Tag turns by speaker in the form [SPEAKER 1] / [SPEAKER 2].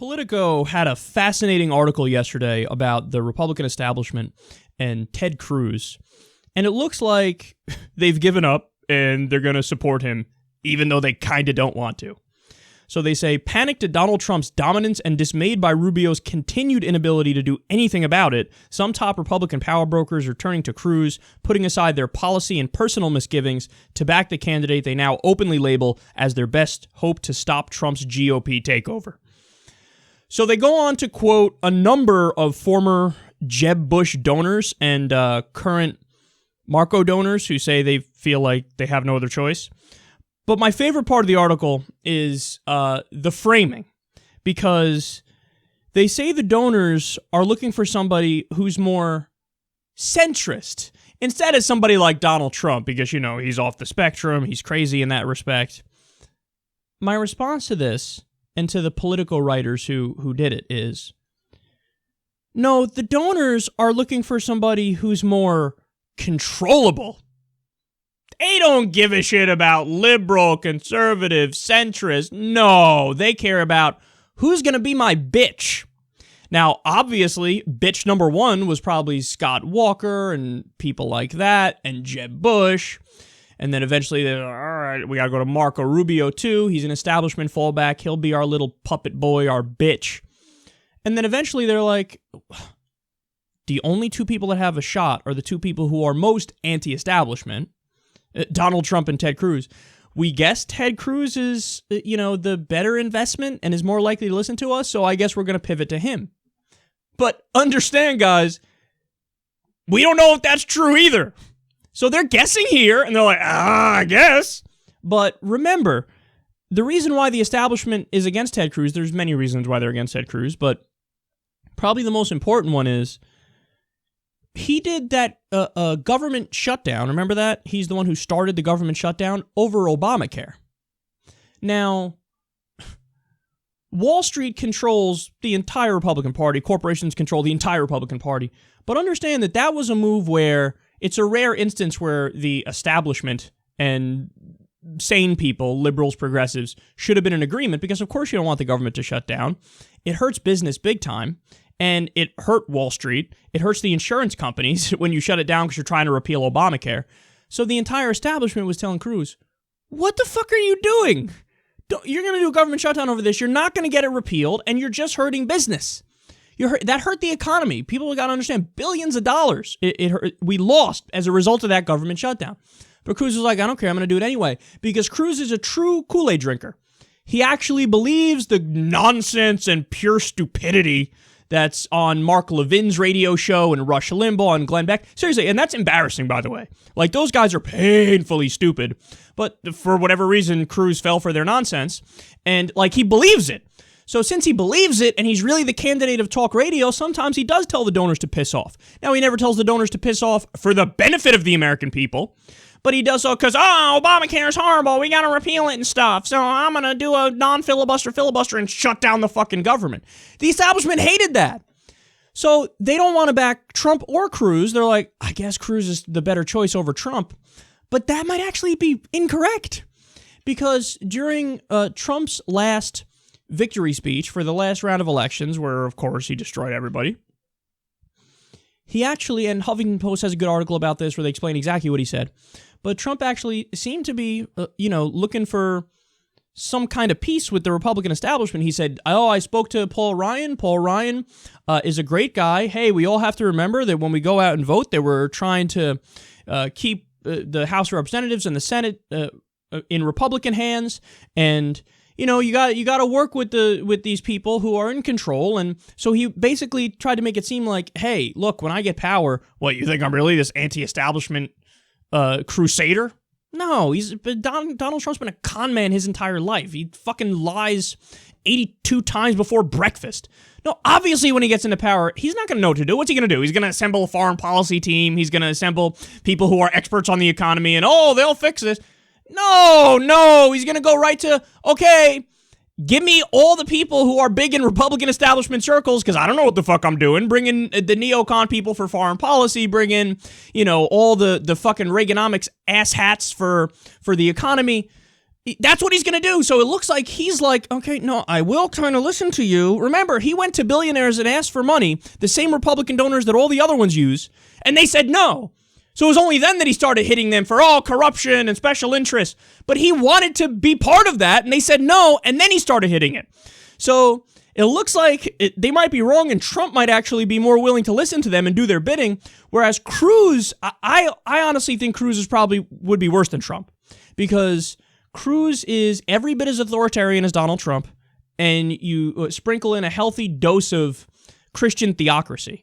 [SPEAKER 1] Politico had a fascinating article yesterday about the Republican establishment and Ted Cruz, and it looks like they've given up and they're going to support him, even though they kind of don't want to. So they say, panicked at Donald Trump's dominance and dismayed by Rubio's continued inability to do anything about it, some top Republican power brokers are turning to Cruz, putting aside their policy and personal misgivings to back the candidate they now openly label as their best hope to stop Trump's GOP takeover. So they go on to quote a number of former Jeb Bush donors and current Marco donors who say they feel like they have no other choice. But my favorite part of the article is the framing, because they say the donors are looking for somebody who's more centrist instead of somebody like Donald Trump, because, you know, he's off the spectrum, he's crazy in that respect. My response to this, and to the Politico writers who did it, is, no, the donors are looking for somebody who's more controllable. They don't give a shit about liberal, conservative, centrist. No, they care about who's going to be my bitch. Now, obviously, bitch number one was probably Scott Walker and people like that, and Jeb Bush. And then eventually, they're like, all right, we got to go to Marco Rubio, too. He's an establishment fallback. He'll be our little puppet boy, our bitch. And then eventually, they're like, the only two people that have a shot are the two people who are most anti-establishment, Donald Trump and Ted Cruz. We guess Ted Cruz is, the better investment and is more likely to listen to us, so I guess we're going to pivot to him. But understand, guys, we don't know if that's true either. So they're guessing here, and they're like, I guess. But remember, the reason why the establishment is against Ted Cruz, there's many reasons why they're against Ted Cruz, but probably the most important one is he did that government shutdown. Remember that? He's the one who started the government shutdown over Obamacare. Now, Wall Street controls the entire Republican Party. Corporations control the entire Republican Party. But understand that that was a move where it's a rare instance where the establishment and sane people, liberals, progressives, should have been in agreement, because of course you don't want the government to shut down. It hurts business big time, and it hurt Wall Street. It hurts the insurance companies when you shut it down because you're trying to repeal Obamacare. So the entire establishment was telling Cruz, what the fuck are you doing? You're going to do a government shutdown over this. You're not going to get it repealed, and you're just hurting business. That hurt the economy. People got to understand, billions of dollars we lost as a result of that government shutdown. But Cruz was like, I don't care, I'm going to do it anyway. Because Cruz is a true Kool-Aid drinker. He actually believes the nonsense and pure stupidity that's on Mark Levin's radio show and Rush Limbaugh and Glenn Beck. Seriously, and that's embarrassing, by the way. Like, those guys are painfully stupid. But for whatever reason, Cruz fell for their nonsense. And, he believes it. So since he believes it and he's really the candidate of talk radio, sometimes he does tell the donors to piss off. Now, he never tells the donors to piss off for the benefit of the American people, but he does so because, Obamacare is horrible, we got to repeal it and stuff, so I'm going to do a non-filibuster and shut down the fucking government. The establishment hated that. So they don't want to back Trump or Cruz. They're like, I guess Cruz is the better choice over Trump. But that might actually be incorrect, because during Trump's last victory speech for the last round of elections, where, of course, he destroyed everybody, he actually, and Huffington Post has a good article about this where they explain exactly what he said, but Trump actually seemed to be, looking for some kind of peace with the Republican establishment. He said, I spoke to Paul Ryan. Paul Ryan is a great guy. Hey, we all have to remember that when we go out and vote, they were trying to keep the House of Representatives and the Senate in Republican hands, and you got to work with these people who are in control. And so he basically tried to make it seem like, hey, look, when I get power, what, you think I'm really this anti-establishment crusader? No, Donald Trump's been a con man his entire life. He fucking lies 82 times before breakfast. No, obviously when he gets into power, he's not going to know what to do. What's he going to do? He's going to assemble a foreign policy team. He's going to assemble people who are experts on the economy, and they'll fix this. No, he's going to go right to, okay, give me all the people who are big in Republican establishment circles, because I don't know what the fuck I'm doing. Bring in the neocon people for foreign policy. Bring in, all the fucking Reaganomics asshats for the economy. That's what he's going to do. So it looks like he's like, okay, no, I will kind of listen to you. Remember, he went to billionaires and asked for money, the same Republican donors that all the other ones use, and they said no. So it was only then that he started hitting them for all corruption and special interests. But he wanted to be part of that, and they said no, and then he started hitting it. So it looks like they might be wrong, and Trump might actually be more willing to listen to them and do their bidding, whereas Cruz, I honestly think Cruz would be worse than Trump, because Cruz is every bit as authoritarian as Donald Trump, and you sprinkle in a healthy dose of Christian theocracy.